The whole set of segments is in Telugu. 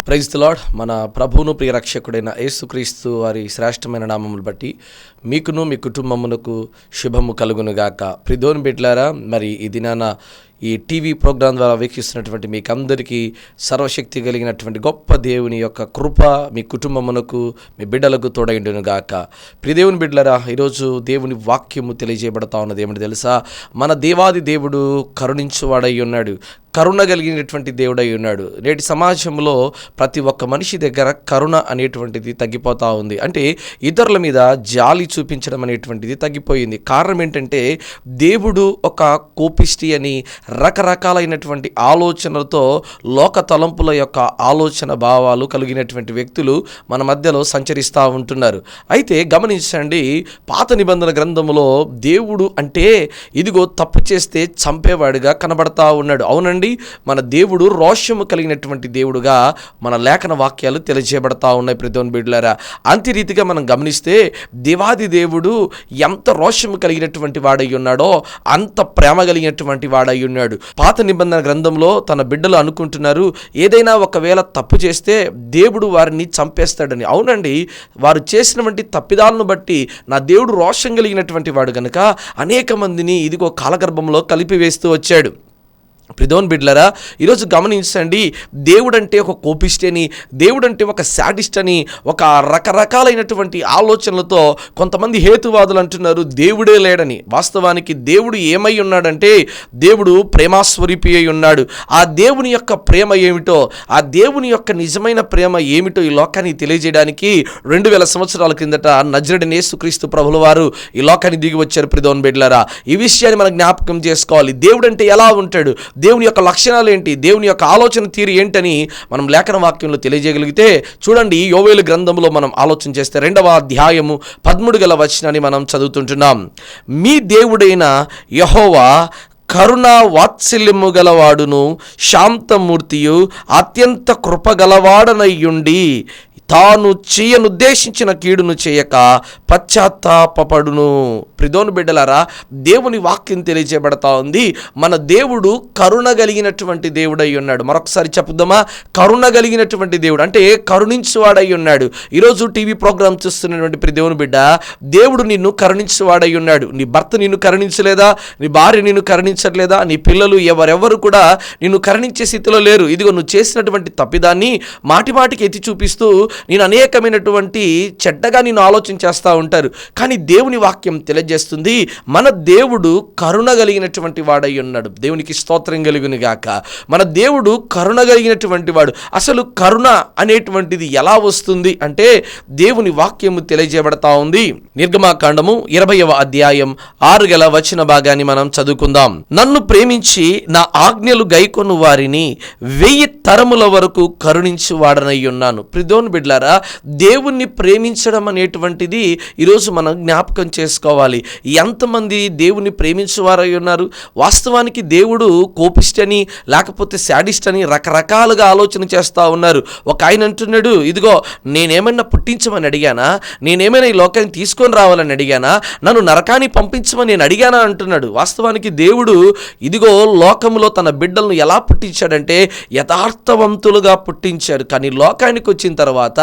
Praise the lord. మన ప్రభువును ప్రియ రక్షకుడైన యేసుక్రీస్తు వారి శ్రేష్టమైన నామములు బట్టి మీకును మీ కుటుంబమునకు శుభము కలుగునుగాక. ప్రిదోని బిడ్డలారా, మరి ఈ దినాన ఈ టీవీ ప్రోగ్రాం ద్వారా వీక్షిస్తున్నటువంటి మీకు అందరికీ సర్వశక్తి కలిగినటువంటి గొప్ప దేవుని యొక్క కృప మీ కుటుంబమునకు మీ బిడ్డలకు తోడైండునుగాక. ప్రియదేవుని బిడ్డలారా, ఈరోజు దేవుని వాక్యము తెలియజేయబడతా ఉన్నది ఏమిటి తెలుసా? మన దేవాది దేవుడు కరుణించువాడై ఉన్నాడు, కరుణ కలిగినటువంటి దేవుడై ఉన్నాడు. నేటి సమాజంలో ప్రతి ఒక్క మనిషి దగ్గర కరుణ అనేటువంటిది తగ్గిపోతూ ఉంది. అంటే ఇతరుల మీద జాలి చూపించడం అనేటువంటిది తగ్గిపోయింది. కారణం ఏంటంటే దేవుడు ఒక కోపిష్టి అని రకరకాలైనటువంటి ఆలోచనలతో లోక తలంపుల యొక్క ఆలోచన భావాలు కలిగినటువంటి వ్యక్తులు మన మధ్యలో సంచరిస్తూ ఉంటున్నారు. అయితే గమనించండి, పాత నిబంధన గ్రంథములో దేవుడు అంటే ఇదిగో తప్పు చేస్తే చంపేవాడిగా కనబడతా ఉన్నాడు. అవునండి, మన దేవుడు రోషము కలిగినటువంటి దేవుడుగా మన లేఖన వాక్యాలు తెలియజేయబడతా ఉన్నాయి. ప్రియమైన బిడ్డలారా, అంతే రీతిగా మనం గమనిస్తే దేవాది దేవుడు ఎంత రోషము కలిగినటువంటి వాడై ఉన్నాడో అంత ప్రేమ కలిగినటువంటి వాడై ఉన్నాడు. పాత నిబంధన గ్రంథంలో తన బిడ్డలు అనుకుంటున్నారు ఏదైనా ఒకవేళ తప్పు చేస్తే దేవుడు వారిని చంపేస్తాడని. అవునండి, వారు చేసినటువంటి తప్పిదాలను బట్టి నా దేవుడు రోషం కలిగినటువంటి వాడు కనుక అనేక మందిని ఇదిగో కాలగర్భంలో కలిపివేస్తూ వచ్చాడు. ప్రిదోన్ బిడ్లరా, ఈరోజు గమనించండి, దేవుడంటే ఒక కోపిస్ట్ అని, దేవుడంటే ఒక శాడిస్ట్ అని, ఒక రకరకాలైనటువంటి ఆలోచనలతో కొంతమంది హేతువాదులు అంటున్నారు దేవుడే లేడని. వాస్తవానికి దేవుడు ఏమై ఉన్నాడంటే దేవుడు ప్రేమాస్వరూపి అయి ఉన్నాడు. ఆ దేవుని యొక్క ప్రేమ ఏమిటో, ఆ దేవుని యొక్క నిజమైన ప్రేమ ఏమిటో ఈ లోకానికి తెలియజేయడానికి 2000 సంవత్సరాల క్రిందట నజరేయుడైన యేసుక్రీస్తు ప్రభుల వారు ఈ లోకానికి దిగి వచ్చారు. ప్రిదోన్ బిడ్లరా, ఈ విషయాన్ని మనం జ్ఞాపకం చేసుకోవాలి. దేవుడంటే ఎలా ఉంటాడు, దేవుని యొక్క లక్షణాలు ఏంటి, దేవుని యొక్క ఆలోచన తీరు ఏంటని మనం లేఖన వాక్యంలో తెలియజేయగలిగితే చూడండి, యోవేలు గ్రంథంలో మనం ఆలోచన చేస్తే 2వ అధ్యాయము 13 వచనాన్ని మనం చదువుతుంటున్నాం. మీ దేవుడైన యెహోవా కరుణ వాత్సల్యము గలవాడును శాంతమూర్తియు అత్యంత కృపగలవాడనయ్యుండి తాను చేయనుద్దేశించిన కీడును చేయక పశ్చాత్తాపపడును. ప్రిదోను బిడ్డలారా, దేవుని వాక్యం తెలియజేయబడతా ఉంది, మన దేవుడు కరుణ కలిగినటువంటి దేవుడై ఉన్నాడు. మరొకసారి చెప్పుదామా? కరుణ కలిగినటువంటి దేవుడు అంటే కరుణించువాడై ఉన్నాడు. ఈరోజు టీవీ ప్రోగ్రాం చూస్తున్నటువంటి ప్రిదేవుని బిడ్డ, దేవుడు నిన్ను కరుణించువాడై ఉన్నాడు. నీ భర్త నిన్ను కరుణించలేదా? నీ భార్య నిన్ను కరుణించట్లేదా? నీ పిల్లలు ఎవరెవరు కూడా నిన్ను కరుణించే స్థితిలో లేరు. ఇదిగో నువ్వు చేసినటువంటి తప్పిదాన్ని మాటిమాటికి ఎత్తి చూపిస్తూ నేను అనేకమైనటువంటి చెడ్డగా నేను ఆలోచన చేస్తూ ఉంటారు. కానీ దేవుని వాక్యం తెలియజేస్తుంది, మన దేవుడు కరుణ కలిగినటువంటి వాడై ఉన్నాడు. దేవునికి స్తోత్రం కలుగును గాక. మన దేవుడు కరుణ కలిగినటువంటి వాడు. అసలు కరుణ అనేటువంటిది ఎలా వస్తుంది అంటే దేవుని వాక్యము తెలియజేయబడతా ఉంది. నిర్గమాకాండము 20వ అధ్యాయం 6 వచన భాగాన్ని మనం చదువుకుందాం. నన్ను ప్రేమించి నా ఆజ్ఞలు గైకొను వారిని 1000 తరముల వరకు కరుణించి వాడనై ఉన్నాను. ప్రిదోన్ బిడ్లారా, దేవుణ్ణి ప్రేమించడం అనేటువంటిది ఈరోజు మనం జ్ఞాపకం చేసుకోవాలి. ఎంతమంది దేవుణ్ణి ప్రేమించేవారై ఉన్నారు? వాస్తవానికి దేవుడు కోపిస్ట్ అని లేకపోతే శాడిస్ట్ అని రకరకాలుగా ఆలోచన చేస్తూ ఉన్నారు. ఒక ఆయన అంటున్నాడు, ఇదిగో నేనేమైనా పుట్టించమని అడిగానా, నేనేమైనా ఈ లోకాన్ని తీసుకొని రావాలని అడిగానా, నన్ను నరకాన్ని పంపించమని నేను అడిగానా అంటున్నాడు. వాస్తవానికి దేవుడు ఇదిగో లోకంలో తన బిడ్డలను ఎలా పుట్టించాడంటే యథార్థవంతులుగా పుట్టించాడు. కానీ లోకానికి వచ్చిన తర్వాత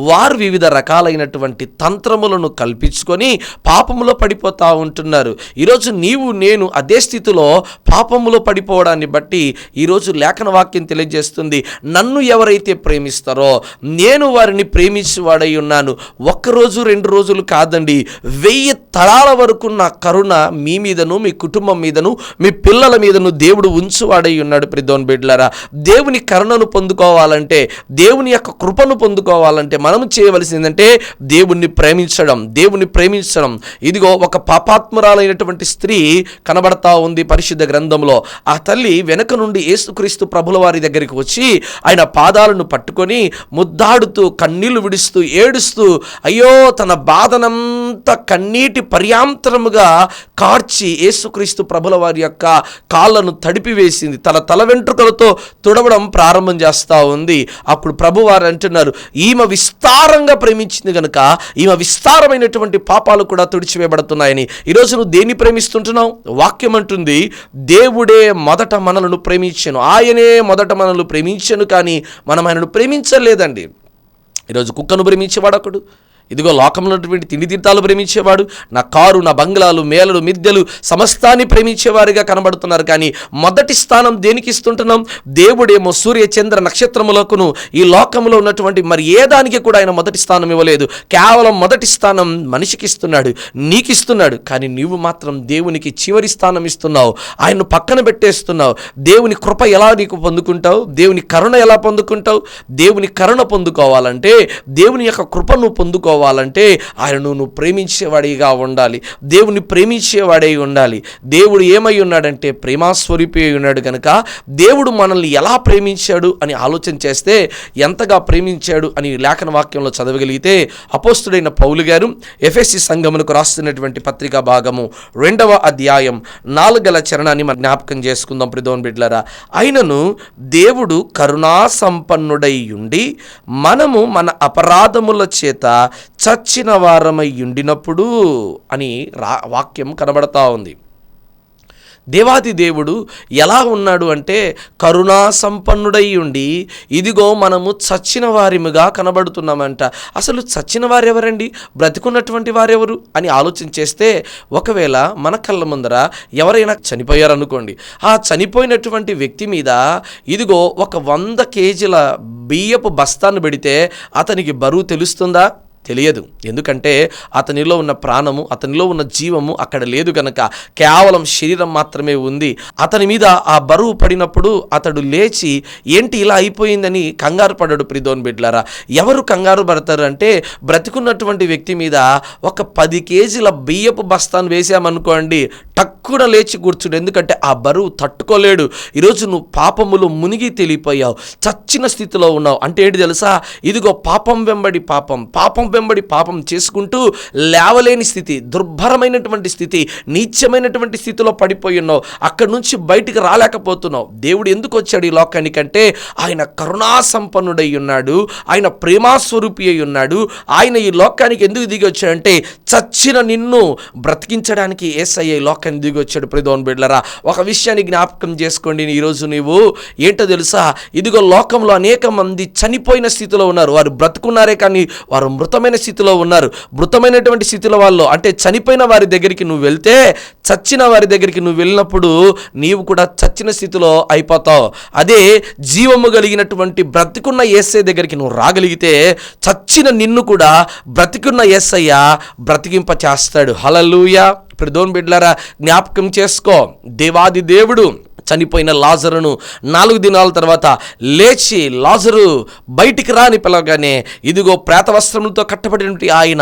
వారు వివిధ రకాలైనటువంటి తంత్రములను కల్పించుకొని పాపములో పడిపోతూ ఉంటున్నారు. ఈరోజు నీవు నేను అదే స్థితిలో పాపములో పడిపోవడాన్ని బట్టి ఈరోజు లేఖన వాక్యం తెలియజేస్తుంది, నన్ను ఎవరైతే ప్రేమిస్తారో నేను వారిని ప్రేమించేవాడై ఉన్నాను. 1 రోజు 2 రోజులు కాదండి, 1000 తరాల వరకు నా కరుణ మీ మీదను మీ కుటుంబం మీదను మీ పిల్లల మీదను దేవుడు ఉంచువాడై ఉన్నాడు. ప్రిదోన్ బిడ్డలారా, దేవుని కరుణను పొందుకోవాలంటే, దేవుని యొక్క కృపను పొందుకోవాలంటే మనం చేయవలసిందంటే దేవుణ్ణి ప్రేమించడం. దేవుణ్ణి ప్రేమించడం. ఇదిగో ఒక పాపాత్మురాలైనటువంటి స్త్రీ కనబడతా ఉంది పరిశుద్ధ గ్రంథంలో. ఆ తల్లి వెనక నుండి యేసుక్రీస్తు ప్రభుల వారి దగ్గరికి వచ్చి ఆయన పాదాలను పట్టుకొని ముద్దాడుతూ కన్నీళ్లు విడుస్తూ ఏడుస్తూ అయ్యో తన బాధనంతా అంత కన్నీటి పర్యాంతరముగా కార్చి యేసుక్రీస్తు ప్రభుల వారి యొక్క కాళ్ళను తడిపివేసింది. తల వెంట్రుకలతో తుడవడం ప్రారంభం చేస్తూ ఉంది. అప్పుడు ప్రభువారు అంటున్నారు, ఈమె విస్తారంగా ప్రేమించింది కనుక ఈమె విస్తారమైనటువంటి పాపాలు కూడా తుడిచివేయబడుతున్నాయని. ఈరోజు నువ్వు దేన్ని ప్రేమిస్తుంటున్నావు? వాక్యం అంటుంది, దేవుడే మొదట మనలను ప్రేమించెను, ఆయనే మొదట మనల్ని ప్రేమించెను, కానీ మనం ఆయనను ప్రేమించలేదండి. ఈరోజు కుక్కను ప్రేమించేవాడు ఒకడు, ఇదిగో లోకంలో ఉన్నటువంటి తిండి తీర్థాలు ప్రేమించేవాడు, నా కారు, నా బంగ్లాలు, మేలలు, మిద్దెలు సమస్తాన్ని ప్రేమించేవారిగా కనబడుతున్నారు. కానీ మొదటి స్థానం దేనికి ఇస్తుంటున్నాం? దేవుడేమో సూర్య చంద్ర నక్షత్రములకును ఈ లోకంలో ఉన్నటువంటి మరి ఏ దానికి కూడా ఆయన మొదటి స్థానం ఇవ్వలేదు. కేవలం మొదటి స్థానం మనిషికి ఇస్తున్నాడు, నీకు ఇస్తున్నాడు. కానీ నీవు మాత్రం దేవునికి చివరి స్థానం ఇస్తున్నావు, ఆయన్ను పక్కన పెట్టేస్తున్నావు. దేవుని కృప ఎలా నీకు పొందుకుంటావు? దేవుని కరుణ ఎలా పొందుకుంటావు? దేవుని కరుణ పొందుకోవాలంటే, దేవుని యొక్క కృపను పొందుకోవాలంటే ఆయనను నువ్వు ప్రేమించేవాడిగా ఉండాలి, దేవుని ప్రేమించేవాడై ఉండాలి. దేవుడు ఏమై ఉన్నాడంటే ప్రేమాస్వరూపి అయి ఉన్నాడు. కనుక దేవుడు మనల్ని ఎలా ప్రేమించాడు అని ఆలోచన చేస్తే, ఎంతగా ప్రేమించాడు అని లేఖన వాక్యంలో చదవగలిగితే, అపోస్తుడైన పౌలు గారు ఎఫెసీ సంఘమునకు రాస్తున్నటువంటి పత్రికా భాగము 2వ అధ్యాయం 4వ చరణాన్ని మనం జ్ఞాపకం చేసుకుందాం ప్రియమైన బిడ్డలారా. అయినను దేవుడు కరుణా సంపన్నుడై ఉండి మనము మన అపరాధముల చేత చచ్చిన వారమై ఉండినప్పుడు అని వాక్యం కనబడతా ఉంది. దేవాది దేవుడు ఎలా ఉన్నాడు అంటే కరుణా సంపన్నుడై ఉండి, ఇదిగో మనము చచ్చిన వారిముగా కనబడుతున్నామంట. అసలు చచ్చిన వారెవరండి? బ్రతికున్నటువంటి వారెవరు అని ఆలోచన చేస్తే, ఒకవేళ మన కళ్ళ ముందర ఎవరైనా చనిపోయారనుకోండి, ఆ చనిపోయినటువంటి వ్యక్తి మీద ఇదిగో ఒక 100 కేజీల బియ్యపు బస్తాను పెడితే అతనికి బరువు తెలుస్తుందా? తెలియదు. ఎందుకంటే అతనిలో ఉన్న ప్రాణము, అతనిలో ఉన్న జీవము అక్కడ లేదు కనుక కేవలం శరీరం మాత్రమే ఉంది. అతని మీద ఆ బరువు పడినప్పుడు అతడు లేచి ఏంటి ఇలా అయిపోయిందని కంగారు పడ్డాడు. ప్రియమైన బిడ్డలారా, ఎవరు కంగారు పడతారు అంటే, బ్రతికున్నటువంటి వ్యక్తి మీద ఒక 10 కేజీల బియ్యపు బస్తాను వేసామనుకోండి, టక్కున లేచి కూర్చుడు. ఎందుకంటే ఆ బరువు తట్టుకోలేడు. ఈరోజు నువ్వు పాపములు మునిగి తేలిపోయావు, చచ్చిన స్థితిలో ఉన్నావు. అంటే ఏంటి తెలుసా? ఇదిగో పాపం వెంబడి పాపం, పాపం వెంబడి పాపం చేసుకుంటూ లేవలేని స్థితి, దుర్భరమైనటువంటి స్థితి, నీచమైనటువంటి స్థితిలో పడిపోయి ఉన్నావు. అక్కడి నుంచి బయటికి రాలేకపోతున్నావు. దేవుడు ఎందుకు వచ్చాడు ఈ లోకానికంటే, ఆయన కరుణా సంపన్నుడై ఉన్నాడు, ఆయన ప్రేమాస్వరూపి అయి ఉన్నాడు. ఆయన ఈ లోకానికి ఎందుకు దిగి వచ్చాడంటే, చచ్చిన నిన్ను బ్రతికించడానికి యేసయ్య ఈ లోకానికి దిగి వచ్చాడు. ప్రియమైన బిడ్డలారా, ఒక విషయాన్ని జ్ఞాపకం చేసుకోండి. ఈరోజు నీవు ఏంటో తెలుసా? ఇదిగో లోకంలో అనేక మంది చనిపోయిన స్థితిలో ఉన్నారు. వారు బ్రతుకున్నారే కానీ వారు మృతమైన స్థితిలో ఉన్నారు. మృతమైనటువంటి స్థితిలో వాళ్ళు అంటే చనిపోయిన వారి దగ్గరికి నువ్వు వెళ్తే, చచ్చిన వారి దగ్గరికి నువ్వు వెళ్ళినప్పుడు నీవు కూడా చచ్చిన స్థితిలో అయిపోతావు. అదే జీవము కలిగినటువంటి బ్రతికున్న యేసయ్య దగ్గరికి నువ్వు రాగలిగితే, చచ్చిన నిన్ను కూడా బ్రతికున్న యేసయ్య బ్రతికింప చేస్తాడు. హల్లెలూయా. ప్రియమైన బిడ్డలారా, జ్ఞాపకం చేసుకో, దేవాది దేవుడు చనిపోయిన లాజరును 4 దినాల తర్వాత లేచి, లాజరు బయటికి రాని పిలవగానే, ఇదిగో ప్రేత వస్త్రములతో కట్టబడినటువంటి ఆయన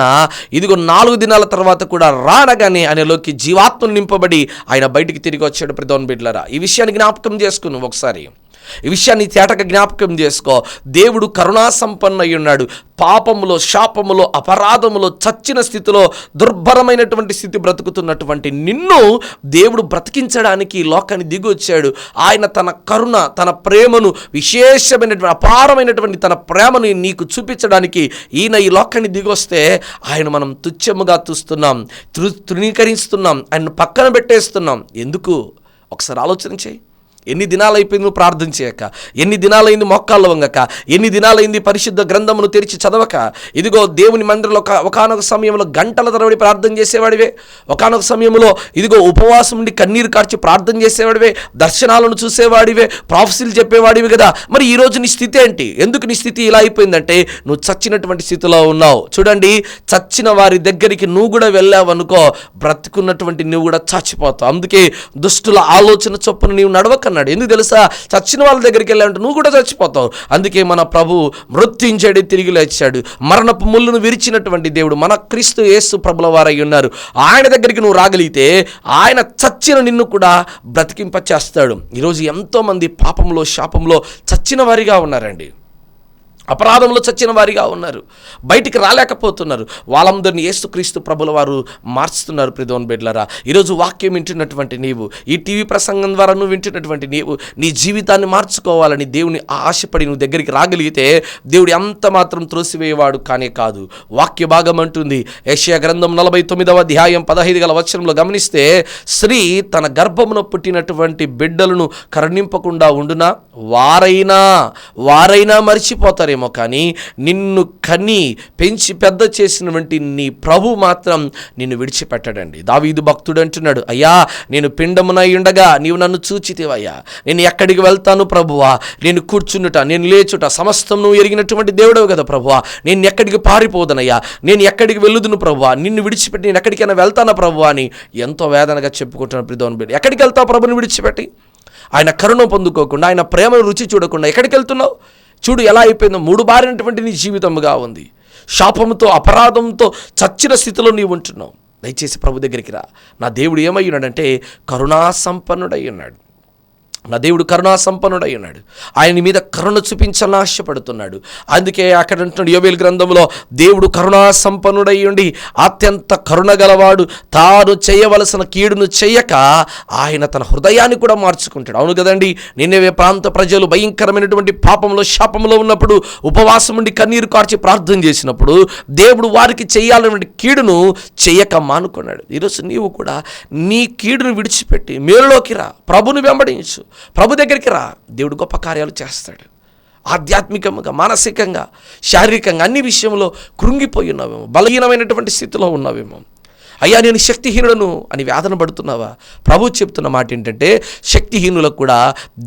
ఇదిగో 4 దినాల తర్వాత కూడా రానగానే ఆయనలోకి జీవాత్మను నింపబడి ఆయన బయటికి తిరిగి వచ్చాడు. ప్రియమైన బిడ్డలారా, ఈ విషయాన్ని జ్ఞాపకం చేసుకున్నావు ఒకసారి. ఈ విషయాన్ని తేటగా జ్ఞాపకం చేసుకో. దేవుడు కరుణా సంపన్నై ఉన్నాడు. పాపములో, శాపములో, అపరాధములో, చచ్చిన స్థితిలో, దుర్భరమైనటువంటి స్థితి బ్రతుకుతున్నటువంటి నిన్ను దేవుడు బ్రతికించడానికి ఈ లోకాన్ని దిగి వచ్చాడు. ఆయన తన కరుణ, తన ప్రేమను, విశేషమైనటువంటి అపారమైనటువంటి తన ప్రేమను నీకు చూపించడానికి ఈయన ఈ లోకాన్ని దిగి వస్తే, ఆయన మనం తుచ్చముగా చూస్తున్నాం, తృణీకరిస్తున్నాం, ఆయన పక్కన పెట్టేస్తున్నాం. ఎందుకు? ఒకసారి ఆలోచన చేయి. ఎన్ని దినాలు అయిపోయింది నువ్వు ప్రార్థన చేయక, ఎన్ని దినాలైంది మొక్కాళ్ళు వంగక, ఎన్ని దినాలైంది పరిశుద్ధ గ్రంథమును తెరిచి చదవక. ఇదిగో దేవుని మందిరంలో ఒకానొక సమయంలో గంటల తరబడి ప్రార్థన చేసేవాడివే, ఒకానొక సమయంలో ఇదిగో ఉపవాసం ఉండి కన్నీరు కార్చి ప్రార్థన చేసేవాడివే, దర్శనాలను చూసేవాడివే, ప్రాఫెసీలు చెప్పేవాడివి కదా. మరి ఈరోజు నీ స్థితి ఏంటి? ఎందుకు నీ స్థితి ఇలా అయిపోయిందంటే, నువ్వు చచ్చినటువంటి స్థితిలో ఉన్నావు. చూడండి, చచ్చిన వారి దగ్గరికి నువ్వు కూడా వెళ్ళావనుకో, బ్రతుకున్నటువంటి నువ్వు కూడా చచ్చిపోతావు. అందుకే దుష్టుల ఆలోచన చొప్పున నీవు నడవక. ఎందుకు తెలుసా? చచ్చిన వాళ్ళ దగ్గరికి వెళ్ళాలంటే నువ్వు కూడా చచ్చిపోతావు. అందుకే మన ప్రభు మృత్యుంజడి తిరిగి లేచాడు. మరణపు ముళ్ళును విరిచినటువంటి దేవుడు మన క్రీస్తు యేసు ప్రభుల వారై ఉన్నారు. ఆయన దగ్గరికి నువ్వు రాగలిగితే ఆయన చచ్చిన నిన్ను కూడా బ్రతికింప చేస్తాడు. ఈరోజు ఎంతోమంది పాపంలో, శాపంలో చచ్చిన వారిగా ఉన్నారండి. అపరాధంలో చచ్చిన వారిగా ఉన్నారు, బయటికి రాలేకపోతున్నారు. వాళ్ళందరినీ యేసుక్రీస్తు ప్రభుల వారు మార్చుతున్నారు. ప్రియమైన బిడ్డలారా, ఈరోజు వాక్యం వింటున్నటువంటి నీవు, ఈ టీవీ ప్రసంగం ద్వారా నువ్వు వింటున్నటువంటి నీవు నీ జీవితాన్ని మార్చుకోవాలని దేవుని ఆశపడి నువ్వు దగ్గరికి రాగలిగితే దేవుడు ఎంత మాత్రం త్రోసివేయవాడు కానే కాదు. వాక్య భాగం అంటుంది, యెషయా గ్రంథం 49వ అధ్యాయం 15 వచనంలో గమనిస్తే, స్త్రీ తన గర్భమున పుట్టినటువంటి బిడ్డలను కరుణింపకుండా ఉండునా, వారైనా మర్చిపోతారు కానీ నిన్ను కని పెంచి పెద్ద చేసినటువంటి నీ ప్రభు మాత్రం నిన్ను విడిచిపెట్టడండి. దావీదు భక్తుడు అంటున్నాడు, అయ్యా నేను పిండమునై ఉండగా నీవు నన్ను చూచితివయ్యా, నేను ఎక్కడికి వెళ్తాను ప్రభువా, నేను కూర్చున్నుట, నేను లేచుట సమస్తం నువ్వు ఎరిగినటువంటి దేవుడవు కదా ప్రభువా, నేను ఎక్కడికి పారిపోదనయ్యా, నేను ఎక్కడికి వెళ్ళుదును ప్రభువా, నిన్ను విడిచిపెట్టి నేను ఎక్కడికైనా వెళ్తానా ప్రభువా అని ఎంతో వేదనగా చెప్పుకుంటున్నాను. ప్రియమైన బిడ్డ, ఎక్కడికి వెళ్తావు ప్రభుని విడిచిపెట్టి? ఆయన కరుణ పొందుకోకుండా, ఆయన ప్రేమను రుచి చూడకుండా ఎక్కడికి వెళ్తున్నావు? చూడు ఎలా అయిపోయిందో, 3 బారినటువంటి నీ జీవితంగా ఉంది. శాపంతో, అపరాధంతో చచ్చిన స్థితిలో నీవు ఉంటున్నావు. దయచేసి ప్రభు దగ్గరికి రా. నా దేవుడు ఏమై ఉన్నాడంటే కరుణా సంపన్నుడై ఉన్నాడు. నా దేవుడు కరుణా సంపన్నుడై ఉన్నాడు. ఆయన మీద కరుణ చూపించాలని ఆశపడుతున్నాడు. అందుకే అక్కడ అంటున్నాడు యోవేలు గ్రంథంలో, దేవుడు కరుణా సంపన్నుడై ఉండి అత్యంత కరుణ గలవాడు, తాను చేయవలసిన కీడును చేయక ఆయన తన హృదయాన్ని కూడా మార్చుకుంటాడు. అవును కదండి, నిన్నవే ప్రాంత ప్రజలు భయంకరమైనటువంటి పాపంలో, శాపంలో ఉన్నప్పుడు ఉపవాసం ఉండి కన్నీరు కార్చి ప్రార్థన చేసినప్పుడు దేవుడు వారికి చేయాలనే కీడును చేయక మానుకున్నాడు. ఈరోజు నీవు కూడా నీ కీడును విడిచిపెట్టి మేలులోకి రా, ప్రభుని వెంబడించు, ప్రభు దగ్గరికి రా. దేవుడు గొప్ప కార్యాలు చేస్తాడు. ఆధ్యాత్మికంగా, మానసికంగా, శారీరకంగా అన్ని విషయంలో కృంగిపోయి ఉన్నావేమో, బలహీనమైనటువంటి స్థితిలో ఉన్నావేమో, అయ్యా నేను శక్తిహీనుడను అని వేదన పడుతున్నావా? ప్రభు చెప్తున్న మాట ఏంటంటే, శక్తిహీనులకు కూడా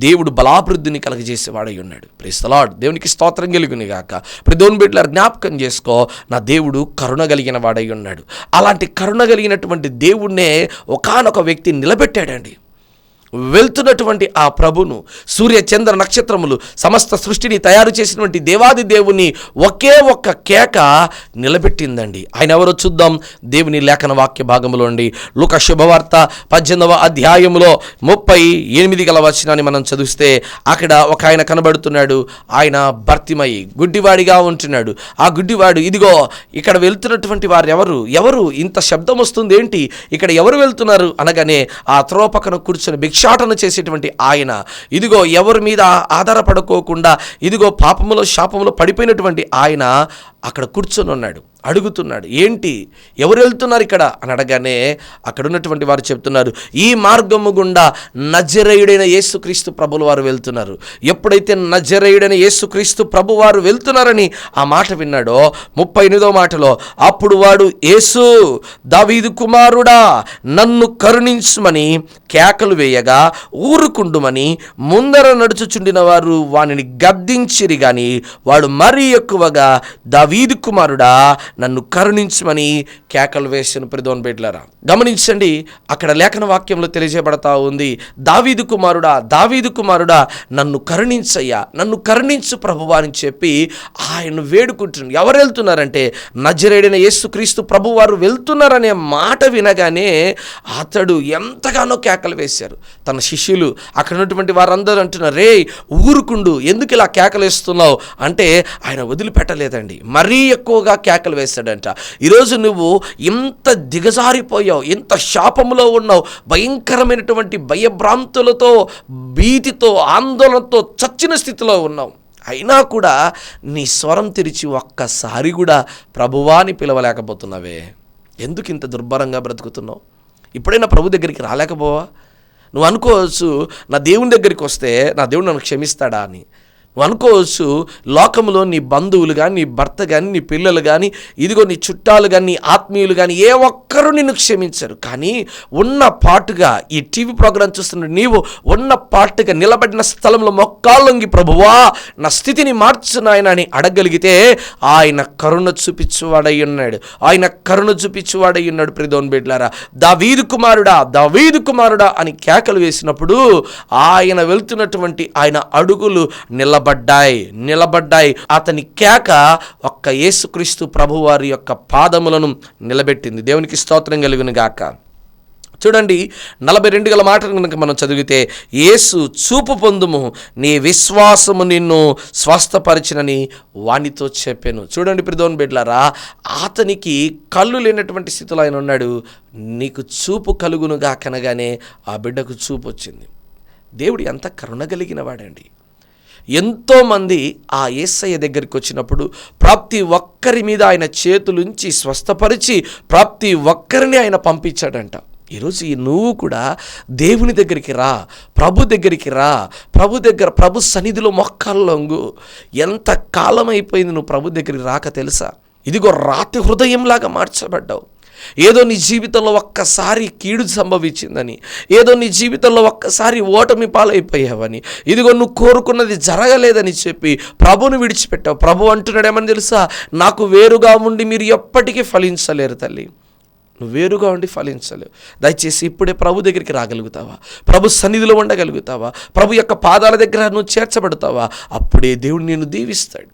దేవుడు బలాభివృద్ధిని కలగజేసేవాడై ఉన్నాడు. Praise the lord. దేవునికి స్తోత్రం కలుగును గాక. దేవుని బిడ్డలారా, జ్ఞాపకం చేసుకో, నా దేవుడు కరుణ కలిగిన వాడై ఉన్నాడు. అలాంటి కరుణ కలిగినటువంటి దేవుణ్ణే ఒకానొక వ్యక్తి నిలబెట్టాడండి. వెళ్తున్నటువంటి ఆ ప్రభును, సూర్య చంద్ర నక్షత్రములు సమస్త సృష్టిని తయారు చేసినటువంటి దేవాది దేవుని ఒకే ఒక్క కేక నిలబెట్టిందండి. ఆయన ఎవరో చూద్దాం. దేవుని లేఖన వాక్య భాగంలో అండి, లూకా శుభవార్త 18వ అధ్యాయంలో 38 వచనాన్ని మనం చదివిస్తే, అక్కడ ఒక ఆయన కనబడుతున్నాడు. ఆయన భర్తిమయి గుడ్డివాడిగా ఉంటున్నాడు. ఆ గుడ్డివాడు, ఇదిగో ఇక్కడ వెళ్తున్నటువంటి వారు ఎవరు ఇంత శబ్దం వస్తుంది ఏంటి, ఇక్కడ ఎవరు వెళ్తున్నారు అనగానే, ఆ త్రోవ పక్కన కూర్చొని భిక్షాటన చేసేటువంటి ఆయన, ఇదిగో ఎవరి మీద ఆధారపడుకోకుండా, ఇదిగో పాపములో శాపములో పడిపోయినటువంటి ఆయన అక్కడ కూర్చొని ఉన్నాడు. అడుగుతున్నాడు, ఏంటి, ఎవరు వెళ్తున్నారు ఇక్కడ అని అడగానే, అక్కడ ఉన్నటువంటి వారు చెప్తున్నారు, ఈ మార్గము గుండా నజరేయుడైన యేసుక్రీస్తు ప్రభుల వారు వెళ్తున్నారు. ఎప్పుడైతే నజరేయుడైన యేసుక్రీస్తు ప్రభు వారు వెళ్తున్నారని ఆ మాట విన్నాడో, 38వ మాటలో, అప్పుడు వాడు, యేసు దావీదు కుమారుడా నన్ను కరుణించుమని కేకలు వేయగా ఊరుకుండుమని ముందర నడుచుచుండిన వారు వానిని గద్దించిరి గాని వాడు మరీ ఎక్కువగా, దావీదు కుమారుడా నన్ను కరుణించమని కేకలు వేసిన. ప్రియమైన బిడ్డలారా, గమనించండి, అక్కడ లేఖన వాక్యంలో తెలియజేయబడతా ఉంది, దావీదు కుమారుడా నన్ను కరుణించయ్యా, నన్ను కరుణించు ప్రభువా అని చెప్పి ఆయన వేడుకుంటున్నారు. ఎవరు వెళ్తున్నారంటే నజరేయుడైన యేసుక్రీస్తు ప్రభు వారు వెళ్తున్నారనే మాట వినగానే అతడు ఎంతగానో కేకలు వేశారు. తన శిష్యులు, అక్కడ ఉన్నటువంటి వారందరూ అంటున్నారు, రే ఊరుకుండు, ఎందుకు ఇలా కేకలు వేస్తున్నావు అంటే ఆయన వదిలిపెట్టలేదండి, మరీ ఎక్కువగా కేకలు వేశాడంట. ఈరోజు నువ్వు ఇంత దిగజారిపోయావు, ఇంత శాపంలో ఉన్నావు, భయంకరమైనటువంటి భయభ్రాంతులతో, భీతితో, ఆందోళనతో చచ్చిన స్థితిలో ఉన్నావు. అయినా కూడా నీ స్వరం తెరిచి ఒక్కసారి కూడా ప్రభువా అని పిలవలేకపోతున్నావే. ఎందుకు ఇంత దుర్భరంగా బ్రతుకుతున్నావు? ఇప్పుడైనా ప్రభు దగ్గరికి రాలేకపోవా? నువ్వు అనుకోవచ్చు, నా దేవుని దగ్గరికి వస్తే నా దేవుడు నన్ను క్షమిస్తాడా అని. నువ్వు అనుకోవచ్చు, లోకంలో నీ బంధువులు కానీ, నీ భర్త కానీ, నీ పిల్లలు కానీ, ఇదిగో నీ చుట్టాలు కానీ, నీ ఆత్మీయులు కానీ ఏ ఒక్కరూ నిన్ను క్షమించరు. కానీ ఉన్న పాటుగా ఈ టీవీ ప్రోగ్రాం చూస్తున్న నీవు ఉన్న పాటుగా నిలబడిన స్థలంలో మొక్కాళ్ళొంగి, ప్రభువా నా స్థితిని మార్చు నాయనా అని అడగలిగితే ఆయన కరుణ చూపించువాడై ఉన్నాడు. ఆయన కరుణ చూపించువాడై ఉన్నాడు. ప్రియమైన బిడ్డలారా, దావీదు కుమారుడా అని కేకలు వేసినప్పుడు ఆయన వెళ్తున్నటువంటి ఆయన అడుగులు నిలబడ్డాయి. అతని కేక ఒక్క యేసుక్రీస్తు ప్రభువారి యొక్క పాదములను నిలబెట్టింది. దేవునికి స్తోత్రం కలుగును గాక. చూడండి 42 గల మాట కనుక మనం చదివితే, యేసు చూపు పొందుము, నీ విశ్వాసము నిన్ను స్వస్థపరిచినని వానితో చెప్పాను. చూడండి ప్రియదేవుని బిడ్డలారా, అతనికి కళ్ళు లేనటువంటి స్థితిలో ఆయన ఉన్నాడు. నీకు చూపు కలుగునుగా కనగానే ఆ బిడ్డకు చూపు వచ్చింది. దేవుడు ఎంత కరుణ కలిగిన వాడండి. ఎంతోమంది ఆ యేసయ్య దగ్గరికి వచ్చినప్పుడు ప్రతి ఒక్కరి మీద ఆయన చేతులుంచి స్వస్థపరిచి ప్రతి ఒక్కరిని ఆయన పంపించాడంట. ఈరోజు నువ్వు కూడా దేవుని దగ్గరికి రా, ప్రభు దగ్గరికి రా, ప్రభు సన్నిధిలో మొక్కల్లోంగు. ఎంత కాలం అయిపోయింది నువ్వు ప్రభు దగ్గరికి రాక తెలుసా? ఇదిగో రాతి హృదయంలాగా మార్చబడ్డావు. ఏదో నీ జీవితంలో ఒక్కసారి కీడు సంభవించిందని, ఏదో నీ జీవితంలో ఒక్కసారి ఓటమి పాలైపోయావని, ఇదిగో నువ్వు కోరుకున్నది జరగలేదని చెప్పి ప్రభుని విడిచిపెట్టావు. ప్రభు అంటున్నాడు ఏమని తెలుసా? నాకు వేరుగా ఉండి మీరు ఎప్పటికీ ఫలించలేరు తల్లి. నువ్వు వేరుగా ఉండి ఫలించలేవు. దయచేసి ఇప్పుడే ప్రభు దగ్గరికి రాగలుగుతావా? ప్రభు సన్నిధిలో ఉండగలుగుతావా? ప్రభు యొక్క పాదాల దగ్గర నువ్వు చేర్చబడతావా? అప్పుడే దేవుడు నిన్ను దీవిస్తాడు.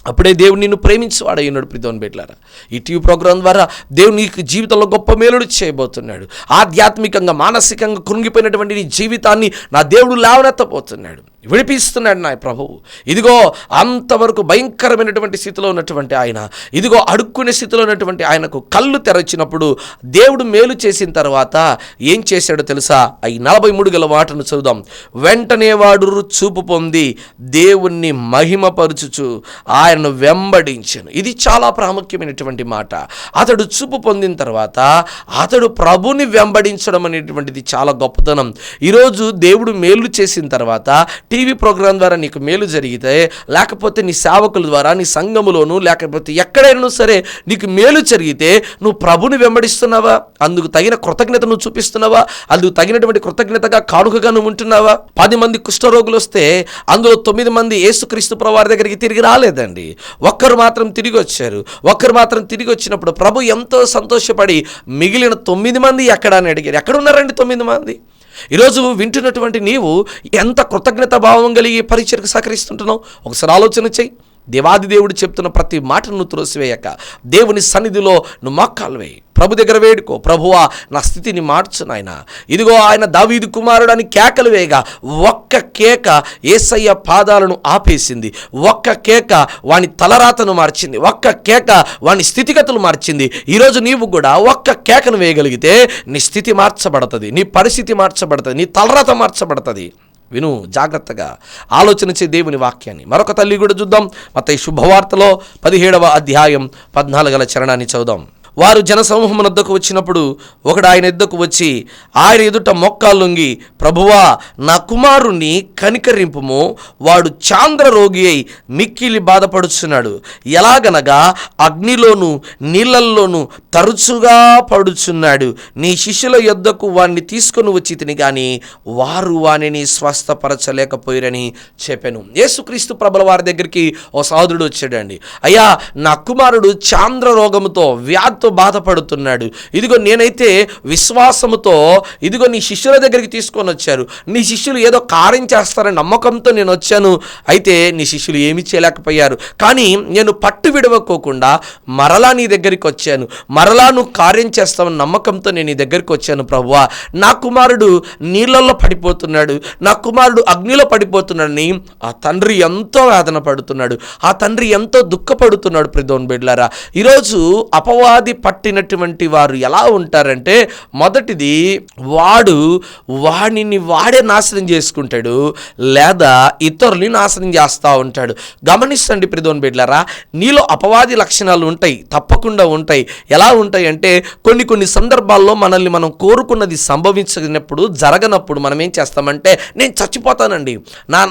అప్పుడే దేవుడు నిన్ను ప్రేమించేవాడై ఉన్నాడు. ప్రియదేవుని బిడ్డలారా, ఈ టీవీ ప్రోగ్రాం ద్వారా దేవుడు నీకు జీవితంలో గొప్ప మేలుడు చేయబోతున్నాడు. ఆధ్యాత్మికంగా మానసికంగా కృంగిపోయినటువంటి నీ జీవితాన్ని నా దేవుడు లేవనెత్తబోతున్నాడు, విడిపిస్తున్నాడు నా ప్రభువు. ఇదిగో అంతవరకు భయంకరమైనటువంటి స్థితిలో ఉన్నటువంటి ఆయన, ఇదిగో అడుక్కునే స్థితిలో ఉన్నటువంటి ఆయనకు కళ్ళు తెరచినప్పుడు దేవుడు మేలు చేసిన తర్వాత ఏం చేశాడో తెలుసా? ఈ 43 గల మాటను చదువుదాం. వెంటనే వాడు చూపు పొంది దేవుణ్ణి మహిమపరచుచు ఆయనను వెంబడించాను. ఇది చాలా ప్రాముఖ్యమైనటువంటి మాట. అతడు చూపు పొందిన తర్వాత అతడు ప్రభుని వెంబడించడం అనేటువంటిది చాలా గొప్పతనం. ఈరోజు దేవుడు మేలు చేసిన తర్వాత టీవీ ప్రోగ్రాం ద్వారా నీకు మేలు జరిగితే, లేకపోతే నీ సేవకుల ద్వారా నీ సంఘములోను లేకపోతే ఎక్కడైనా సరే నీకు మేలు జరిగితే నువ్వు ప్రభుని వెంబడిస్తున్నావా? అందుకు తగిన కృతజ్ఞత నువ్వు చూపిస్తున్నావా? అందుకు తగినటువంటి కృతజ్ఞతగా కానుకగా నువ్వు ఉంటున్నావా? 10 మంది కుష్ఠరోగులు వస్తే అందులో 9 మంది యేసుక్రీస్తు ప్రభువారి దగ్గరికి తిరిగి రాలేదండి. ఒక్కరు మాత్రం తిరిగి వచ్చారు. ఒక్కరు మాత్రం తిరిగి వచ్చినప్పుడు ప్రభు ఎంతో సంతోషపడి మిగిలిన 9 మంది ఎక్కడ అని అడిగారు. ఎక్కడున్నారండి 9 మంది? ఈరోజు వింటున్నటువంటి నీవు ఎంత కృతజ్ఞత భావం కలిగి పరిచయకు సహకరిస్తుంటున్నావు? ఒకసారి ఆలోచన చెయ్యి. దేవాది దేవుడు చెప్తున్న ప్రతి మాటను నువ్వు త్రోసివేయక దేవుని సన్నిధిలో నువ్వు మోకాలు వేయి. ప్రభు దగ్గర వేడుకో, ప్రభువా నా స్థితిని మార్చు నాయన. ఇదిగో ఆయన దావీదు కుమారుడు అని కేకలు వేయగా ఒక్క కేక యేసయ్య పాదాలను ఆపేసింది. ఒక్క కేక వాని తలరాతను మార్చింది. ఒక్క కేక వాని స్థితిగతులు మార్చింది. ఈరోజు నీవు కూడా ఒక్క కేకను వేయగలిగితే నీ స్థితి మార్చబడుతుంది, నీ పరిస్థితి మార్చబడుతుంది, నీ తలరాత మార్చబడుతుంది. విను, జాగ్రత్తగా ఆలోచన చే దేవుని వాక్యాన్ని. మరొక తల్లి కూడా చూద్దాం. మత్తయి శుభవార్తలో 17వ అధ్యాయం 14వ చరణాన్ని చదువుదాం. వారు జనసమూహం వద్దకు వచ్చినప్పుడు ఒకడు ఆయన ఎద్దకు వచ్చి ఆయన ఎదుట మోకాళ్ళొంగి, ప్రభువా నా కుమారుణ్ణి కనికరింపుము, వాడు చాంద్ర రోగి అయి మిక్కిలి బాధపడుచున్నాడు. ఎలాగనగా అగ్నిలోను నీళ్లల్లోనూ తరచుగా పడుచున్నాడు. నీ శిష్యుల యొద్దకు వాణ్ణి తీసుకొని వచ్చి తిని గాని వారు వానిని స్వస్థపరచలేకపోయిరని చెప్పాను. యేసుక్రీస్తు ప్రభుల వారి దగ్గరికి ఓ సహోదరుడు వచ్చాడండి. అయ్యా నా కుమారుడు చాంద్ర రోగముతో వ్యాధితో బాధపడుతున్నాడు. ఇదిగో నేనైతే విశ్వాసముతో ఇదిగో నీ శిష్యుల దగ్గరికి తీసుకొని వచ్చారు. నీ శిష్యులు ఏదో కార్యం చేస్తారని నమ్మకంతో నేను వచ్చాను. అయితే నీ శిష్యులు ఏమీ చేయలేకపోయారు. కానీ నేను పట్టు విడవకోకుండా మరలా నీ దగ్గరికి వచ్చాను. మరలా నువ్వు కార్యం చేస్తావని నమ్మకంతో నేను నీ దగ్గరికి వచ్చాను. ప్రభువా నా కుమారుడు నీళ్ళల్లో పడిపోతున్నాడు, నా కుమారుడు అగ్నిలో పడిపోతున్నాడని ఆ తండ్రి ఎంతో వేదన పడుతున్నాడు. ఆ తండ్రి ఎంతో దుఃఖపడుతున్నాడు. ప్రియదేవుని బిడ్డలారా, ఈరోజు అపవాది పట్టినటువంటి వారు ఎలా ఉంటారంటే, మొదటిది వాడిని వాడే నాశనం చేసుకుంటాడు, లేదా ఇతరుల్ని నాశనం చేస్తూ ఉంటాడు. గమనించండి ప్రియదేవుని బిడ్డలారా, నీలో అపవాది లక్షణాలు ఉంటాయి, తప్పకుండా ఉంటాయి. ఎలా ఉంటాయి అంటే, కొన్ని సందర్భాల్లో మనల్ని మనం కోరుకున్నది సంభవించినప్పుడు, జరగనప్పుడు మనం ఏం చేస్తామంటే, నేను చచ్చిపోతానండి,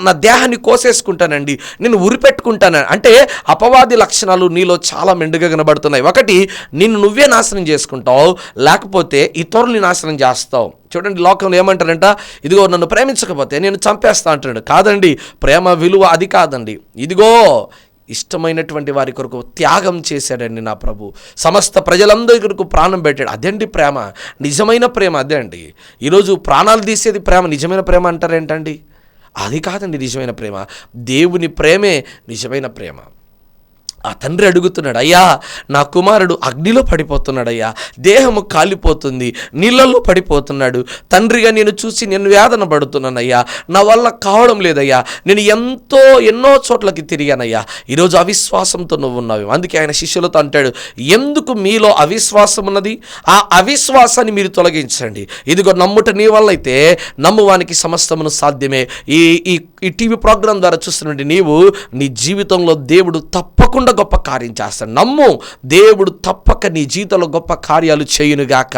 నా దేహాన్ని కోసేసుకుంటానండి, నేను ఉరిపెట్టుకుంటానండి. అంటే అపవాది లక్షణాలు నీలో చాలా మెండుగా కనబడుతున్నాయి. ఒకటి, నిన్ను నువ్వే నాశనం చేసుకుంటావు, లేకపోతే ఇతరుల్ని నాశనం చేస్తావు. చూడండి, లోకంలో ఏమంటారంట, ఇదిగో నన్ను ప్రేమించకపోతే నేను చంపేస్తా అంటున్నాడు. కాదండి, ప్రేమ విలువ అది కాదండి. ఇదిగో ఇష్టమైనటువంటి వారి కొరకు త్యాగం చేశాడండి నా ప్రభు. సమస్త ప్రజలందరి కొరకు ప్రాణం పెట్టాడు. అదేంటి ప్రేమ, నిజమైన ప్రేమ అదే అండి. ఈరోజు ప్రాణాలు తీసేది ప్రేమ, నిజమైన ప్రేమ అంటారేంటండి? అది కాదండి నిజమైన ప్రేమ. దేవుని ప్రేమే నిజమైన ప్రేమ. ఆ తండ్రి అడుగుతున్నాడు, అయ్యా నా కుమారుడు అగ్నిలో పడిపోతున్నాడయ్యా, దేహము కాలిపోతుంది, నీళ్ళల్లో పడిపోతున్నాడు, తండ్రిగా నేను చూసి నేను వేదన పడుతున్నానయ్యా, నా వల్ల కావడం లేదయ్యా, నేను ఎన్నో చోట్లకి తిరిగానయ్యా, ఈరోజు అవిశ్వాసంతో నువ్వు ఉన్నావు. అందుకే ఆయన శిష్యులతో అంటాడు, ఎందుకు మీలో అవిశ్వాసం ఉన్నది? ఆ అవిశ్వాసాన్ని మీరు తొలగించండి. ఇదిగో నమ్ముట నీ వల్ల అయితే నమ్మువానికి సమస్తమును సాధ్యమే. ఈ టీవీ ప్రోగ్రాం ద్వారా చూస్తున్నట్టు నీవు నీ జీవితంలో దేవుడు తప్పకుండా గొప్ప కార్యం చేస్తాడు. నమ్ము, దేవుడు తప్పక నీ జీవితంలో గొప్ప కార్యాలు చేయునుగాక,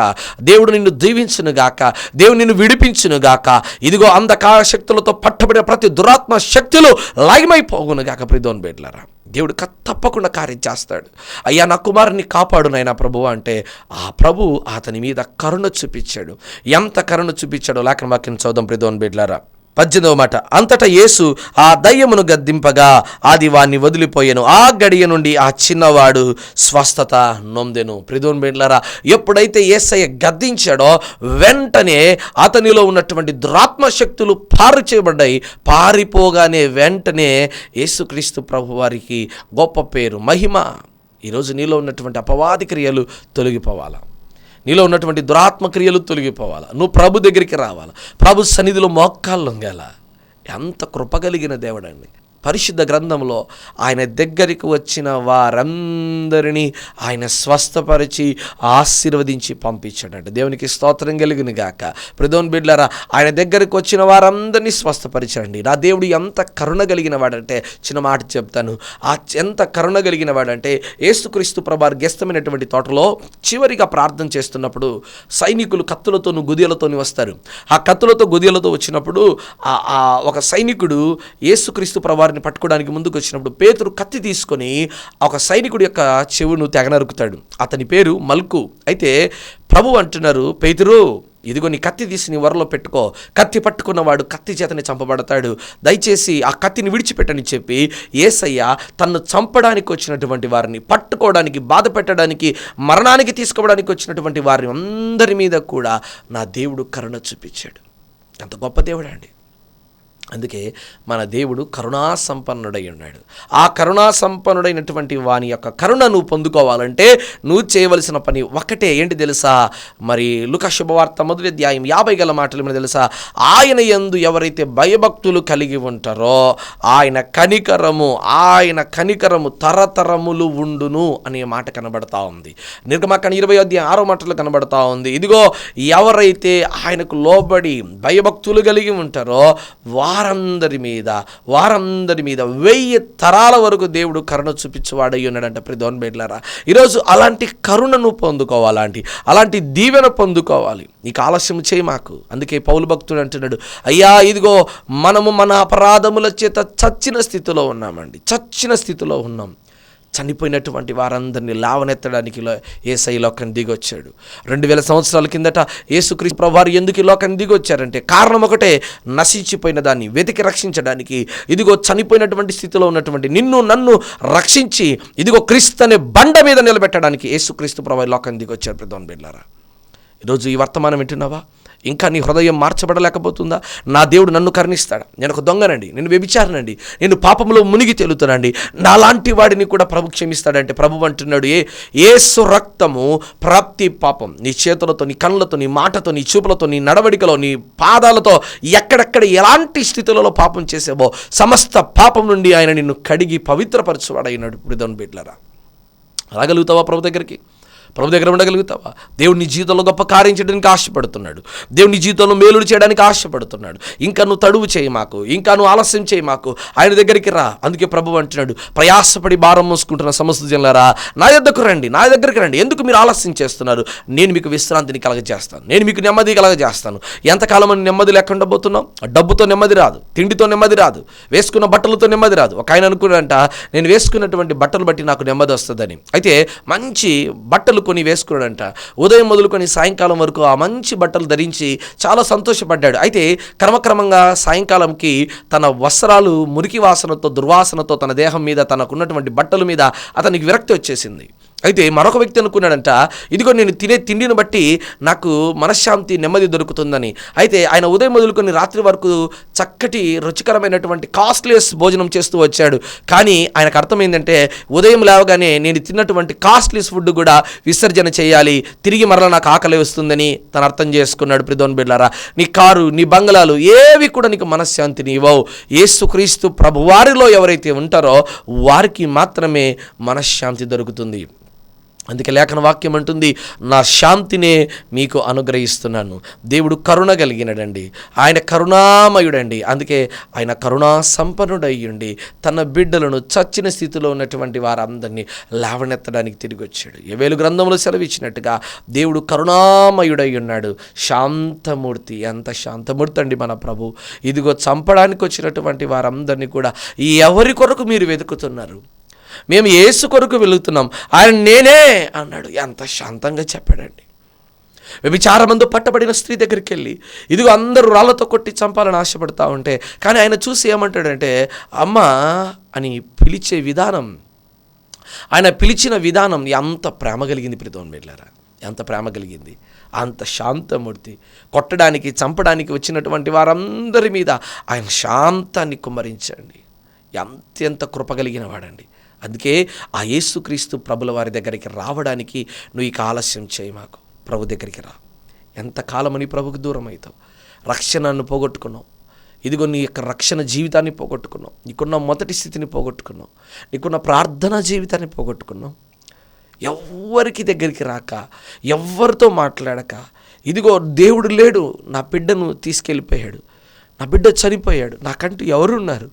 దేవుడు నిన్ను దీవించునుగాక, దేవుడు నిన్ను విడిపించునుగాక. ఇదిగో అంధకార శక్తులతో పట్టబడిన ప్రతి దురాత్మ శక్తులు లయమైపోగునుగాక. ప్రియదేవుని బిడ్డలారా, దేవుడు తప్పకుండా కార్యం చేస్తాడు. అయ్యా నా కుమారుని కాపాడు నాయనా ప్రభువా అంటే ఆ ప్రభు అతని మీద కరుణ చూపించాడు. ఎంత కరుణ చూపించాడో లేఖన వాక్యం చదువుదాం ప్రియదేవుని బిడ్డలారా. 18వ మాట, అంతటా యేసు ఆ దయ్యమును గద్దింపగా అది వాణ్ణి వదిలిపోయెను. ఆ గడియ నుండి ఆ చిన్నవాడు స్వస్థత నొందెను. ప్రియదేవుని బిడ్డలారా, ఎప్పుడైతే యేసయ్య గద్దించాడో వెంటనే అతనిలో ఉన్నటువంటి దురాత్మ శక్తులు చేయబడ్డాయి. పారిపోగానే వెంటనే యేసుక్రీస్తు ప్రభు వారికి గొప్ప పేరు, మహిమ. ఈరోజు నీలో ఉన్నటువంటి అపవాది క్రియలు తొలగిపోవాలా, నీలో ఉన్నటువంటి దురాత్మ క్రియలు తొలగిపోవాలా, నువ్వు ప్రభు దగ్గరికి రావాలా, ప్రభు సన్నిధిలో మోకాళ్ళు లొంగాల. ఎంత కృపగలిగిన దేవుడండి. పరిశుద్ధ గ్రంథంలో ఆయన దగ్గరికి వచ్చిన వారందరినీ ఆయన స్వస్థపరిచి ఆశీర్వదించి పంపించాడంట. దేవునికి స్తోత్రం కలుగును గాక. ప్రియదేవుని బిడ్డలారా, ఆయన దగ్గరికి వచ్చిన వారందరినీ స్వస్థపరిచాడండి. నా దేవుడు ఎంత కరుణ కలిగిన వాడంటే, చిన్న మాట చెప్తాను, ఎంత కరుణ కలిగిన వాడంటే, యేసుక్రీస్తు ప్రభువారు గెస్తమైనటువంటి తోటలో చివరిగా ప్రార్థన చేస్తున్నప్పుడు సైనికులు కత్తులతోను గుదియలతోని వస్తారు. ఆ కత్తులతో గుదియలతో వచ్చినప్పుడు ఒక సైనికుడు యేసుక్రీస్తు ప్రభువారిని పట్టుకోవడానికి ముందుకు వచ్చినప్పుడు పేతురు కత్తి తీసుకొని ఒక సైనికుడి యొక్క చెవును తెగనరుకుతాడు. అతని పేరు మల్కు. అయితే ప్రభు అంటున్నారు, పేతురు ఇదిగో నీ కత్తి తీసి నీ వరలో పెట్టుకో, కత్తి పట్టుకున్నవాడు కత్తి చేతనే చంపబడతాడు, దయచేసి ఆ కత్తిని విడిచిపెట్టని చెప్పి యేసయ్య తన్ను చంపడానికి వచ్చినటువంటి వారిని పట్టుకోవడానికి, బాధ పెట్టడానికి, మరణానికి తీసుకోవడానికి వచ్చినటువంటి వారిని అందరి మీద కూడా నా దేవుడు కరుణ చూపించాడు. అంత గొప్ప దేవుడు అండి. అందుకే మన దేవుడు కరుణా సంపన్నుడై ఉన్నాడు. ఆ కరుణా సంపన్నుడైనటువంటి వాని యొక్క కరుణ నువ్వు పొందుకోవాలంటే నువ్వు చేయవలసిన పని ఒకటే, ఏంటి తెలుసా? మరి లూకా శుభవార్త 1వ అధ్యాయం 50 గల మాటలు ఏమని తెలుసా? ఆయన యందు ఎవరైతే భయభక్తులు కలిగి ఉంటారో ఆయన కనికరము తరతరములు ఉండును అనే మాట కనబడతా ఉంది. నిర్గమాకాండం 20వ అధ్యాయం 6వ మాటలు కనబడతా ఉంది. ఇదిగో ఎవరైతే ఆయనకు లోబడి భయభక్తులు కలిగి ఉంటారో వారందరి మీద 1000 తరాల వరకు దేవుడు కరుణ చూపించేవాడై ఉన్నాడంట. ప్రియదేవుని బిడ్డలారా, ఈరోజు అలాంటి కరుణను పొందుకోవాలి, అలాంటి దీవెన పొందుకోవాలి. నీకు ఆలస్యం చేయి మాకు. అందుకే పౌలు భక్తుడు అంటున్నాడు, అయ్యా ఇదిగో మనము మన అపరాధముల చేత చచ్చిన స్థితిలో ఉన్నాం. చనిపోయినటువంటి వారందరినీ లేవనెత్తడానికి యేసయ్య లోకాన్ని దిగొచ్చాడు. 2000 సంవత్సరాల కిందట యేసుక్రీస్తు ప్రభువారు ఎందుకు ఈ లోకాన్ని దిగొచ్చారంటే కారణం ఒకటే, నశించిపోయిన దాన్ని వెతికి రక్షించడానికి. ఇదిగో చనిపోయినటువంటి స్థితిలో ఉన్నటువంటి నిన్ను నన్ను రక్షించి ఇదిగో క్రీస్తు అనే బండ మీద నిలబెట్టడానికి యేసుక్రీస్తు ప్రభువారు లోకాన్ని దిగొచ్చారు. ప్రియదేవుని బిడ్డలారా, ఈరోజు ఈ వర్తమానం వింటున్నావా? ఇంకా నీ హృదయం మార్చబడలేకపోతుందా? నా దేవుడు నన్ను కరుణిస్తాడా? నేను ఒక దొంగనండి, నేను వ్యభిచారనండి, నేను పాపంలో మునిగి తేలుతానండి, నాలాంటి వాడిని కూడా ప్రభు క్షమిస్తాడంటే ప్రభు అంటున్నాడు, యేసు రక్తము ప్రతి పాపం నీ చేతులతో, నీ కళ్ళతో, నీ మాటతో, నీ చూపులతో, నీ నడవడికలో, నీ పాదాలతో ఎక్కడెక్కడ ఎలాంటి స్థితులలో పాపం చేసేవో సమస్త పాపం నుండి ఆయన నిన్ను కడిగి పవిత్రపరచువాడైనాడు. ప్రియదేవుని బిడ్డలారా, రాగలుగుతావా ప్రభు దగ్గరికి? ప్రభు దగ్గర ఉండగలుగుతావా? దేవుడు నీ జీవితంలో గొప్ప కార్యం చేయడానికి ఆశపడుతున్నాడు. దేవుడు నీ జీవితంలో మేలులు చేయడానికి ఆశపడుతున్నాడు. ఇంకా నువ్వు తడువు చేయి మాకు, ఇంకా నువ్వు ఆలస్యం చేయి మాకు, ఆయన దగ్గరికి రా. అందుకే ప్రభు అంటున్నాడు, ప్రయాసపడి భారం మోసుకుంటున్న సమస్త జనులారా నా దగ్గరికి రండి. ఎందుకు మీరు ఆలస్యం చేస్తున్నారు? నేను మీకు విశ్రాంతిని కలగజేస్తాను, నేను మీకు నెమ్మది కలగజేస్తాను. ఎంతకాలం అని నెమ్మది లేకుండా పోతున్నాం? డబ్బుతో నెమ్మది రాదు, తిండితో నెమ్మది రాదు, వేసుకున్న బట్టలతో నెమ్మది రాదు. ఒక ఆయన అనుకున్నాడంట, నేను వేసుకున్నటువంటి బట్టలు బట్టి నాకు నెమ్మది వస్తుందని. అయితే మంచి బట్టలు కొని వేసుకున్నాడంట. ఉదయం మొదలుకొని సాయంకాలం వరకు ఆ మంచి బట్టలు ధరించి చాలా సంతోషపడ్డాడు. అయితే క్రమక్రమంగా సాయంకాలంకి తన వస్త్రాలు మురికి వాసనతో, దుర్వాసనతో తన దేహం మీద, తనకున్నటువంటి బట్టల మీద అతనికి విరక్తి వచ్చేసింది. అయితే మరొక వ్యక్తి అనుకున్నాడంట, ఇదిగో నేను తినే తిండిని బట్టి నాకు మనశ్శాంతి, నెమ్మది దొరుకుతుందని. అయితే ఆయన ఉదయం మొదలుకొని రాత్రి వరకు చక్కటి రుచికరమైనటువంటి కాస్ట్లీయస్ భోజనం చేస్తూ వచ్చాడు. కానీ ఆయనకు అర్థమైందంటే ఉదయం లేవగానే నేను తిన్నటువంటి కాస్ట్లీస్ ఫుడ్ కూడా విసర్జన చేయాలి, తిరిగి మరలా నాకు ఆకలి వస్తుందని తను అర్థం చేసుకున్నాడు. ప్రిదోన్ బిడ్లారా, నీ కారు, నీ బంగళాలు ఏవి కూడా నీకు మనశ్శాంతిని ఇవ్వవు. యేసుక్రీస్తు ప్రభువారిలో ఎవరైతే ఉంటారో వారికి మాత్రమే మనశ్శాంతి దొరుకుతుంది. అందుకే లేఖన వాక్యం అంటుంది, నా శాంతినే మీకు అనుగ్రహిస్తున్నాను. దేవుడు కరుణ కలిగినడండి, ఆయన కరుణామయుడండి. అందుకే ఆయన కరుణా సంపన్నుడయ్యుండి తన బిడ్డలను చచ్చిన స్థితిలో ఉన్నటువంటి వారందరినీ లేవనెత్తడానికి తిరిగి వచ్చాడు. యోవేలు గ్రంథంలో సెలవిచ్చినట్టుగా దేవుడు కరుణామయుడై ఉన్నాడు, శాంతమూర్తి. ఎంత శాంతమూర్తి అండి మన ప్రభు. ఇదిగో చంపడానికి వచ్చినటువంటి వారందరినీ కూడా ఎవరి కొరకు మీరు వెతుకుతున్నారు? మేము యేసు కొరకు వెళుతున్నాం, ఆయన నేనే అన్నాడు. ఎంత శాంతంగా చెప్పాడండి. వ్యభిచారమందు పట్టబడిన స్త్రీ దగ్గరికి వెళ్ళి ఇదిగో అందరూ రాళ్లతో కొట్టి చంపాలని ఆశపడతా ఉంటే, కానీ ఆయన చూసి ఏమంటాడంటే, అమ్మ అని పిలిచే విధానం, ఆయన పిలిచిన విధానం ఎంత ప్రేమ కలిగింది ప్రిదోన్ బిడ్డలారా, ఎంత ప్రేమ కలిగింది. అంత శాంతమూర్తి. కొట్టడానికి, చంపడానికి వచ్చినటువంటి వారందరి మీద ఆయన శాంతాన్ని కుమ్మరించండి. ఎంత కృప కలిగిన వాడండి. అందుకే ఆ యేసుక్రీస్తు ప్రభుల వారి దగ్గరికి రావడానికి నువ్వు ఇక ఆలస్యం చేయి, మాకు ప్రభు దగ్గరికి రా. ఎంతకాలమని ప్రభుకు దూరం అవుతావు? రక్షణను పోగొట్టుకున్నావు, ఇదిగో నీ యొక్క రక్షణ జీవితాన్ని పోగొట్టుకున్నావు, నీకున్న మొదటి స్థితిని పోగొట్టుకున్నావు, నీకున్న ప్రార్థనా జీవితాన్ని పోగొట్టుకున్నావు. ఎవ్వరికి దగ్గరికి రాక, ఎవ్వరితో మాట్లాడక, ఇదిగో దేవుడు లేడు, నా బిడ్డను తీసుకెళ్ళిపోయాడు, నా బిడ్డ చనిపోయాడు, నాకంటూ ఎవరున్నారు,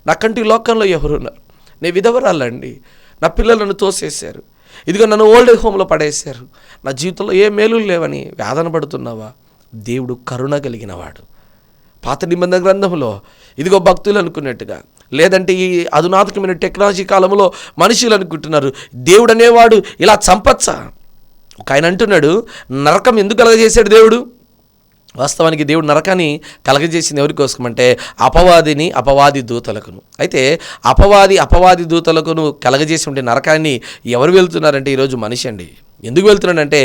నాకంటూ ఈ లోకంలో ఎవరున్నారు, నేను విధవరాలండి, నా పిల్లలను తోసేశారు, ఇదిగో నన్ను ఓల్డ్ ఏజ్ హోమ్లో పడేశారు, నా జీవితంలో ఏ మేలు లేవని వేదన పడుతున్నావా? దేవుడు కరుణ కలిగినవాడు. పాత నిబంధన గ్రంథంలో ఇదిగో భక్తులు అనుకున్నట్టుగా, లేదంటే ఈ అధునాతకమైన టెక్నాలజీ కాలంలో మనుషులు అనుకుంటున్నారు దేవుడు అనేవాడు ఇలా చంపచ్చా? ఒక ఆయన అంటున్నాడు, నరకం ఎందుకు కలగజేశాడు దేవుడు? వాస్తవానికి దేవుడు నరకాన్ని కలగజేసింది ఎవరి కోసమంటే అపవాది దూతలకును. అయితే అపవాది దూతలకును కలగజేసి ఉంటే నరకాన్ని ఎవరు వెళ్తున్నారంటే ఈరోజు మనిషి అండి. ఎందుకు వెళ్తున్నాడంటే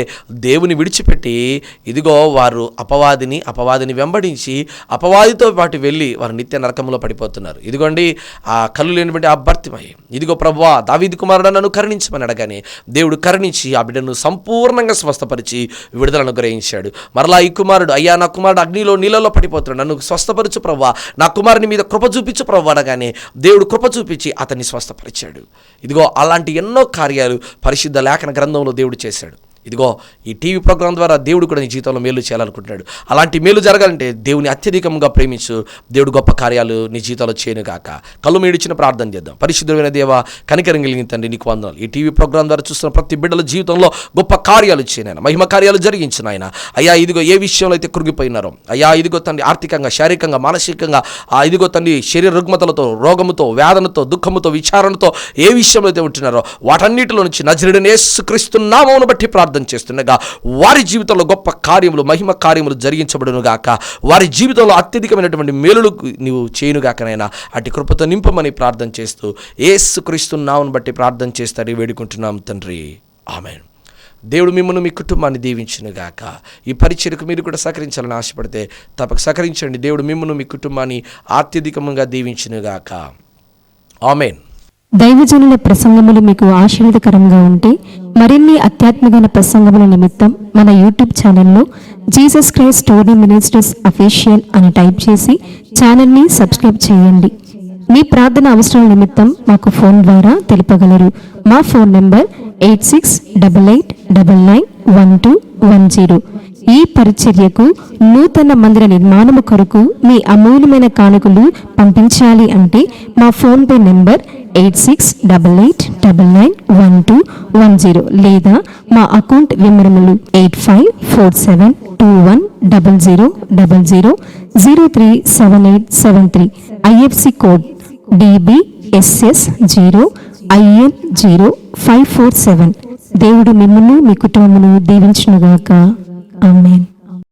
దేవుని విడిచిపెట్టి ఇదిగో వారు అపవాదిని వెంబడించి అపవాదితో పాటు వెళ్ళి వారు నిత్య నరకంలో పడిపోతున్నారు. ఇదిగోండి ఆ కళ్ళు లేనివంటి ఆ భర్తిమై, ఇదిగో ప్రభువా దావీదు కుమారుడా నన్ను కరుణించమని అడగానే దేవుడు కరుణించి ఆ బిడ్డను సంపూర్ణంగా స్వస్థపరిచి విడుదలను గ్రహించాడు. మరలా ఈ కుమారుడు, అయ్యా నా కుమారుడు అగ్నిలో నీళ్ళలో పడిపోతున్నాడు, నన్ను స్వస్థపరచు ప్రభువా, నా కుమారుని మీద కృప చూపించు ప్రభువా అనగానే దేవుడు కృప చూపించి అతన్ని స్వస్థపరిచాడు. ఇదిగో అలాంటి ఎన్నో కార్యాలు పరిశుద్ధ లేఖన గ్రంథంలో దేవుడు చేశాడు. ఇదిగో ఈ టీవీ ప్రోగ్రాం ద్వారా దేవుడు కూడా నీ జీవితంలో మేలు చేయాలనుకుంటున్నాడు. అలాంటి మేలు జరగాలంటే దేవుని అత్యధికంగా ప్రేమించు, దేవుడు గొప్ప కార్యాలు నీ జీవితంలో చేయనుగాక. కళ్ళు మీడిచిన ప్రార్థన చేద్దాం. పరిశుద్ధమైన దేవా, కనికరం కలిగిన తండ్రి నీకు వందనాలు. ఈ టీవీ ప్రోగ్రాం ద్వారా చూస్తున్న ప్రతి బిడ్డల జీవితంలో గొప్ప కార్యాలు చేయనాయన, మహిమ కార్యాలు జరిగించిన ఆయన. అయ్యా ఇదిగో ఏ విషయంలో అయితే కృంగిపోయినారో, అయ్యా ఇదిగో తండ్రి ఆర్థికంగా, శారీరకంగా, మానసికంగా, ఇదిగో తండ్రి శరీర రుగ్మతలతో, రోగముతో, వేదనతో, దుఃఖముతో, విచారణతో ఏ విషయంలో అయితే ఉంటున్నారో వాటన్నిటిలో నుంచి నజరేయుడైన యేసుక్రీస్తు నామమును బట్టి ప్రార్థన చేస్తుండగా వారి జీవితంలో గొప్ప కార్యములు, మహిమ కార్యములు జరిగించబడును గాక. వారి జీవితంలో అత్యధికమైనటువంటి మేలులు నీవు చేయునుగాకనైనా అటు కృపతో నింపమని ప్రార్థన చేస్తూ యేసుక్రీస్తు నామమును బట్టి ప్రార్థన చేస్తారని వేడుకుంటున్నాం తండ్రి, ఆమేన్. దేవుడు మిమ్మల్ని, మీ కుటుంబాన్ని దీవించునుగాక. ఈ పరిచర్యకు మీరు కూడా సహకరించాలని ఆశపడితే తప్పక సహకరించండి. దేవుడు మిమ్మల్ని, మీ కుటుంబాన్ని అత్యధికంగా దీవించునుగాక. ఆమేన్. దైవజనుల ప్రసంగములు మీకు ఆశీర్వాదకరంగా ఉంటే మరిన్ని ఆధ్యాత్మిక ప్రసంగముల నిమిత్తం మన యూట్యూబ్ ఛానల్లో Jesus Christ story ministries official అని టైప్ చేసి ఛానల్ని సబ్స్క్రైబ్ చేయండి. మీ ప్రార్థన అవసరాల నిమిత్తం మాకు ఫోన్ ద్వారా తెలుపగలరు. మా ఫోన్ నెంబర్ 8688991210. ఈ పరిచర్యకు నూతన మందిర నిర్మాణము కొరకు మీ అమూల్యమైన కానుకలు పంపించాలి అంటే మా ఫోన్పే నెంబర్ 8688991210 లేదా మా అకౌంట్ వివరములు 8547210000037873. IFC code DBSS0IN0547. దేవుడు మిమ్మును, మీ కుటుంబమును దీవించునుగాక. ఆమేన్.